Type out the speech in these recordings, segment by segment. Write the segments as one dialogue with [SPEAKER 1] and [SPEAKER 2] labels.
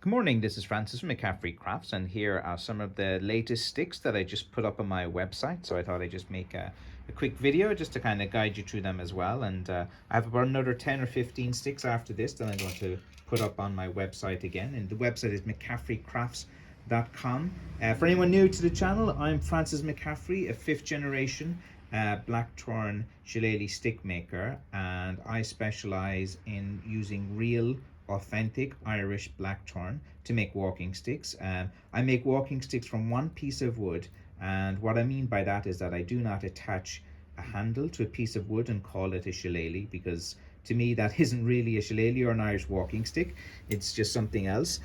[SPEAKER 1] Good morning, this is Francis from McCaffrey Crafts, and here are some of the latest sticks that I just put up on my website. So I thought I'd just make a quick video just to kind of guide you through them as well. And I have about another 10 or 15 sticks after this that I'm going to put up on my website again. And the website is mccaffreycrafts.com. For anyone new to the channel, I'm Francis McCaffrey, a 5th generation Blackthorn shillelagh stick maker, and I specialize in using real authentic Irish blackthorn to make walking sticks. I make walking sticks from one piece of wood, and what I mean by that is that I do not attach a handle to a piece of wood and call it a shillelagh, because to me that isn't really a shillelagh or an Irish walking stick. It's just something else.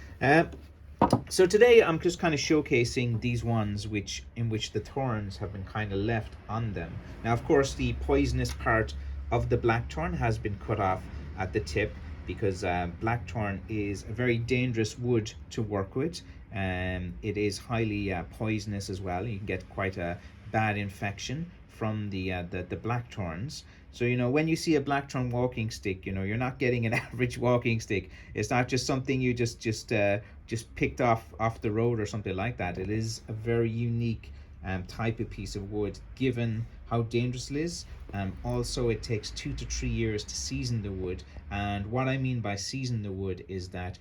[SPEAKER 1] So today I'm just kind of showcasing these ones in which the thorns have been kind of left on them. Now, of course, the poisonous part of the blackthorn has been cut off at the tip, because blackthorn is a very dangerous wood to work with. It is highly poisonous as well. You can get quite a bad infection from the blackthorns. So, when you see a blackthorn walking stick, you're not getting an average walking stick. It's not just something you just picked off the road or something like that. It is a very unique type of piece of wood, given how dangerous it is. Also, it takes 2 to 3 years to season the wood, and what I mean by season the wood is that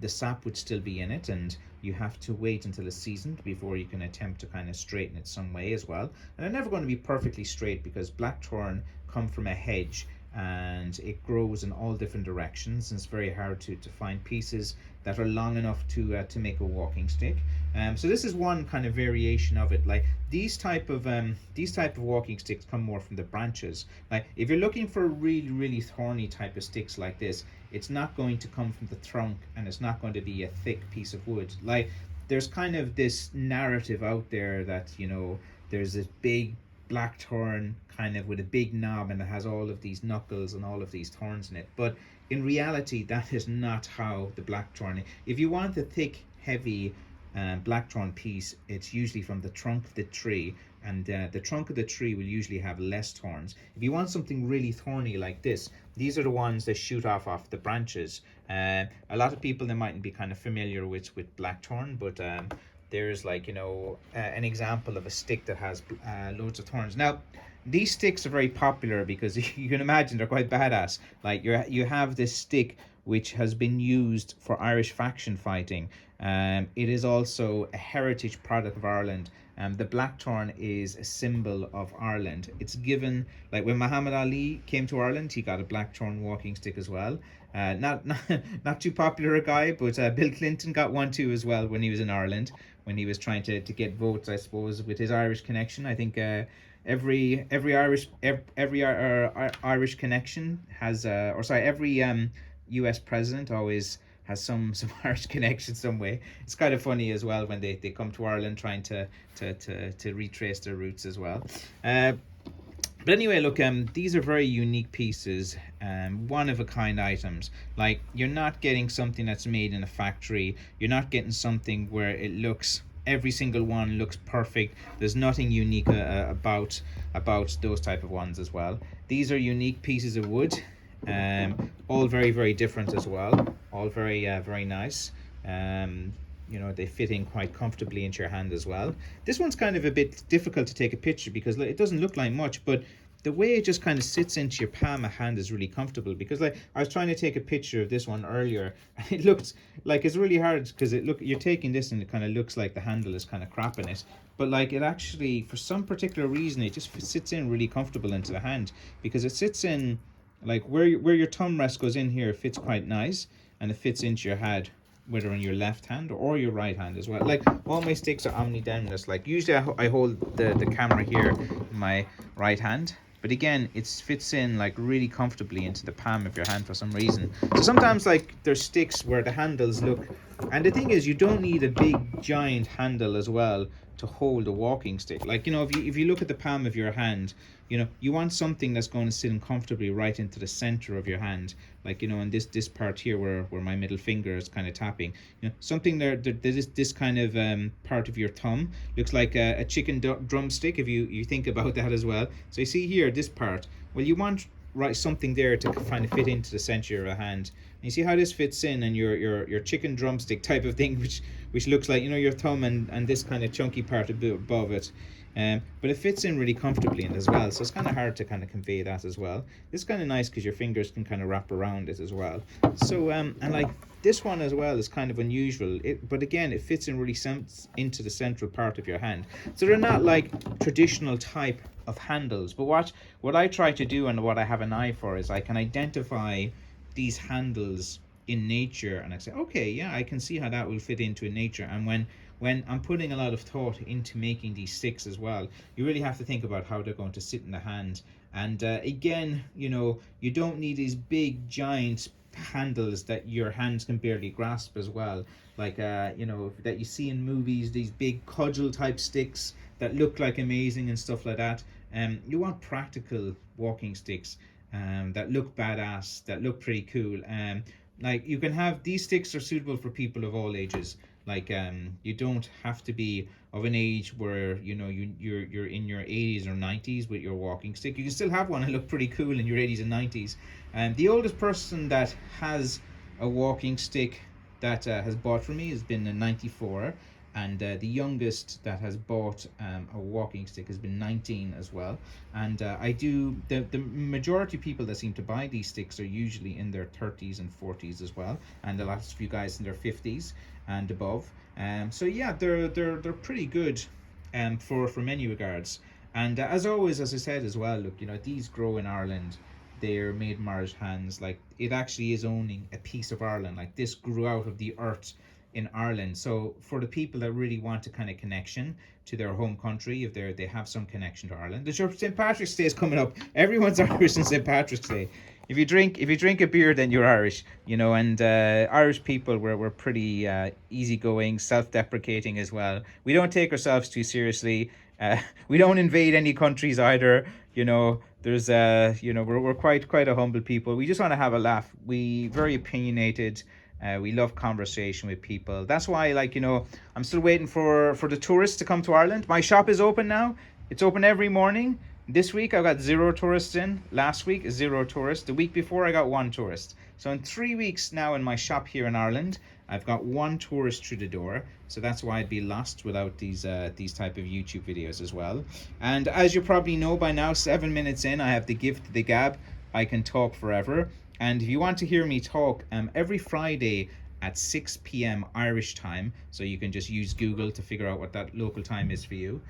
[SPEAKER 1] the sap would still be in it, and you have to wait until it's seasoned before you can attempt to kind of straighten it some way as well. And they're never going to be perfectly straight, because blackthorn come from a hedge and it grows in all different directions, and it's very hard to find pieces that are long enough to make a walking stick. So this is one kind of variation of it. Like these type of walking sticks come more from the branches. Like if you're looking for really thorny type of sticks like this, it's not going to come from the trunk, and it's not going to be a thick piece of wood. Like there's kind of this narrative out there that there's this big blackthorn kind of with a big knob, and it has all of these knuckles and all of these thorns in it. But in reality, that is not how the blackthorn. If you want a thick, heavy blackthorn piece, it's usually from the trunk of the tree, and the trunk of the tree will usually have less thorns. If you want something really thorny like this, these are the ones that shoot off the branches. A lot of people, they mightn't be kind of familiar with blackthorn, but there's like an example of a stick that has loads of thorns. Now these sticks are very popular because you can imagine they're quite badass. Like you have this stick which has been used for Irish faction fighting. It is also a heritage product of Ireland. The blackthorn is a symbol of Ireland. It's given, like when Muhammad Ali came to Ireland, he got a blackthorn walking stick as well. Not too popular a guy, but Bill Clinton got one too as well when he was in Ireland, when he was trying to get votes, I suppose, with his Irish connection. I think every Irish connection has every US president always has some Irish connection some way. It's kind of funny as well when they come to Ireland trying to retrace their roots as well. But anyway, look, these are very unique pieces, one of a kind items. Like you're not getting something that's made in a factory. You're not getting something where it looks, every single one looks perfect. There's nothing unique about those type of ones as well. These are unique pieces of wood, all very different as well, all very nice. They fit in quite comfortably into your hand as well. This one's kind of a bit difficult to take a picture because it doesn't look like much, but the way it just kind of sits into your palm of hand is really comfortable. Because like I was trying to take a picture of this one earlier, and it looks like it's really hard because you're taking this and it kind of looks like the handle is kind of crap in it, but like it actually, for some particular reason, it just sits in really comfortable into the hand, because it sits in like where your thumb rest goes in here. It fits quite nice, and it fits into your hand, whether in your left hand or your right hand as well. Like all my sticks are omnidimensional. Like usually I hold the camera here in my right hand, but again it fits in like really comfortably into the palm of your hand for some reason. So sometimes like there's sticks where the handles look, and the thing is you don't need a big giant handle as well to hold a walking stick. Like if you look at the palm of your hand, you want something that's going to sit in comfortably right into the center of your hand. Like in this part here where my middle finger is kind of tapping, something there this kind of part of your thumb looks like a chicken drumstick, if you think about that as well. So you see here this part, well, you want something there to kind of fit into the center of your hand, You see how this fits in, and your chicken drumstick type of thing, which looks like, you know, your thumb and this kind of chunky part above it. But it fits in really comfortably in as well, so it's kind of hard to kind of convey that as well. This is kind of nice because your fingers can kind of wrap around it as well. So and like this one as well is kind of unusual, but again it fits in really into the central part of your hand. So they're not like traditional type of handles, but what I try to do and what I have an eye for is I can identify these handles in nature, and I say, okay, yeah, I can see how that will fit into nature. And when I'm putting a lot of thought into making these sticks as well, you really have to think about how they're going to sit in the hand. And again, you know, you don't need these big giant handles that your hands can barely grasp as well, like you know, that you see in movies, these big cudgel type sticks that look like amazing and stuff like that. You want practical walking sticks that look badass, that look pretty cool. Like you can have these sticks are suitable for people of all ages. Like you don't have to be of an age where, you know, you're in your 80s or 90s with your walking stick. You can still have one and look pretty cool in your 80s and 90s. The oldest person that has a walking stick that has bought from me has been 94, and the youngest that has bought a walking stick has been 19 as well. And I do the majority of people that seem to buy these sticks are usually in their 30s and 40s as well, and the last few guys in their 50s and above. So yeah, they're pretty good for many regards. And as always, as I said as well, look, you know, these grow in Ireland. They're made in Irish hands. Like, it actually is owning a piece of Ireland. Like, this grew out of the earth in Ireland. So for the people that really want a kind of connection to their home country, if they have some connection to Ireland, the St. Patrick's Day is coming up. Everyone's Irish on St. Patrick's Day. If you drink a beer, then you're Irish, you know. And Irish people, we're pretty easygoing, self-deprecating as well. We don't take ourselves too seriously. We don't invade any countries either. You know, there's you know, we're quite a humble people. We just want to have a laugh. We very opinionated. We love conversation with people. That's why, like, you know, I'm still waiting for the tourists to come to Ireland. My shop is open now. It's open every morning. This week I got 0 tourists in. Last week 0 tourists. The week before I got 1 tourist. So in 3 weeks now in my shop here in Ireland, I've got 1 tourist through the door. So that's why I'd be lost without these type of YouTube videos as well. And as you probably know by now, 7 minutes in, I have the gift of the gab. I can talk forever. And if you want to hear me talk, every Friday at 6 p.m. Irish time, so you can just use Google to figure out what that local time is for you.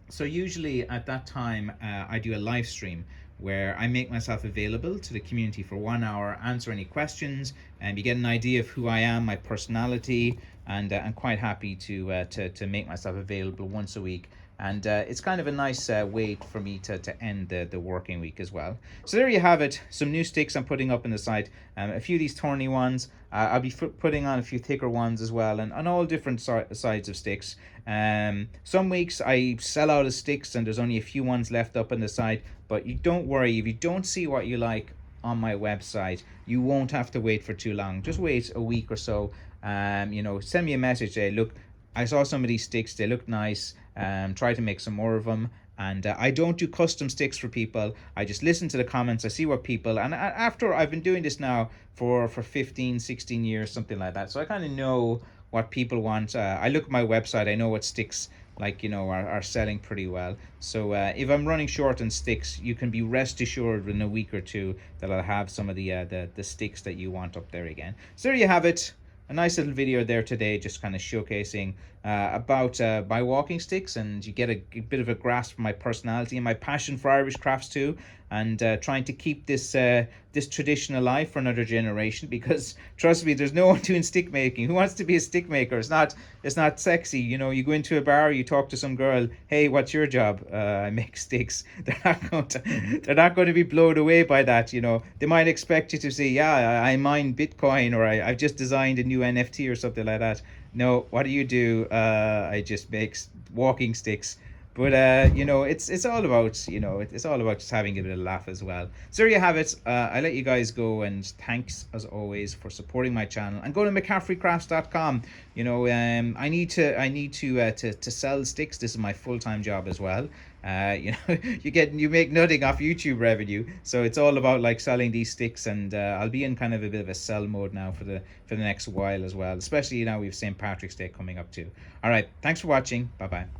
[SPEAKER 1] So usually at that time, I do a live stream where I make myself available to the community for 1 hour, answer any questions, and you get an idea of who I am, my personality, and I'm quite happy to make myself available once a week. And it's kind of a nice way for me to end the working week as well. So there you have it. Some new sticks I'm putting up on the site. A few of these thorny ones. I'll be putting on a few thicker ones as well, and all different sides of sticks. Some weeks I sell out of sticks and there's only a few ones left up on the site. But you don't worry, if you don't see what you like on my website, you won't have to wait for too long. Just wait a week or so. You know, send me a message. Say, look, I saw some of these sticks, they look nice. Try to make some more of them. And I don't do custom sticks for people. I just listen to the comments. I see what people, and after I've been doing this now for 15, 16 years, something like that. So I kind of know what people want. I look at my website. I know what sticks, like, you know, are selling pretty well. So if I'm running short on sticks, you can be rest assured in a week or two that I'll have some of the sticks that you want up there again. So there you have it. A nice little video there today, just kind of showcasing about my walking sticks, and you get a bit of a grasp of my personality and my passion for Irish crafts too, and trying to keep this this tradition alive for another generation, because trust me, there's no one doing stick making. Who wants to be a stick maker? It's not sexy. You know, you go into a bar, you talk to some girl, hey, what's your job? I make sticks. They're not going to be blown away by that. You know, they might expect you to say, yeah, I mine Bitcoin, or I've just designed a new NFT or something like that. No, what do? I just make walking sticks. But you know, it's all about, you know, it's all about just having a bit of a laugh as well. So there you have it. I let you guys go, and thanks as always for supporting my channel. And go to mccaffreycrafts.com. You know, I need to sell sticks. This is my full-time job as well. You know, you make nothing off YouTube revenue, so it's all about like selling these sticks. And I'll be in kind of a bit of a sell mode now for the next while as well, especially now we've St. Patrick's Day coming up too. All right, thanks for watching. Bye bye.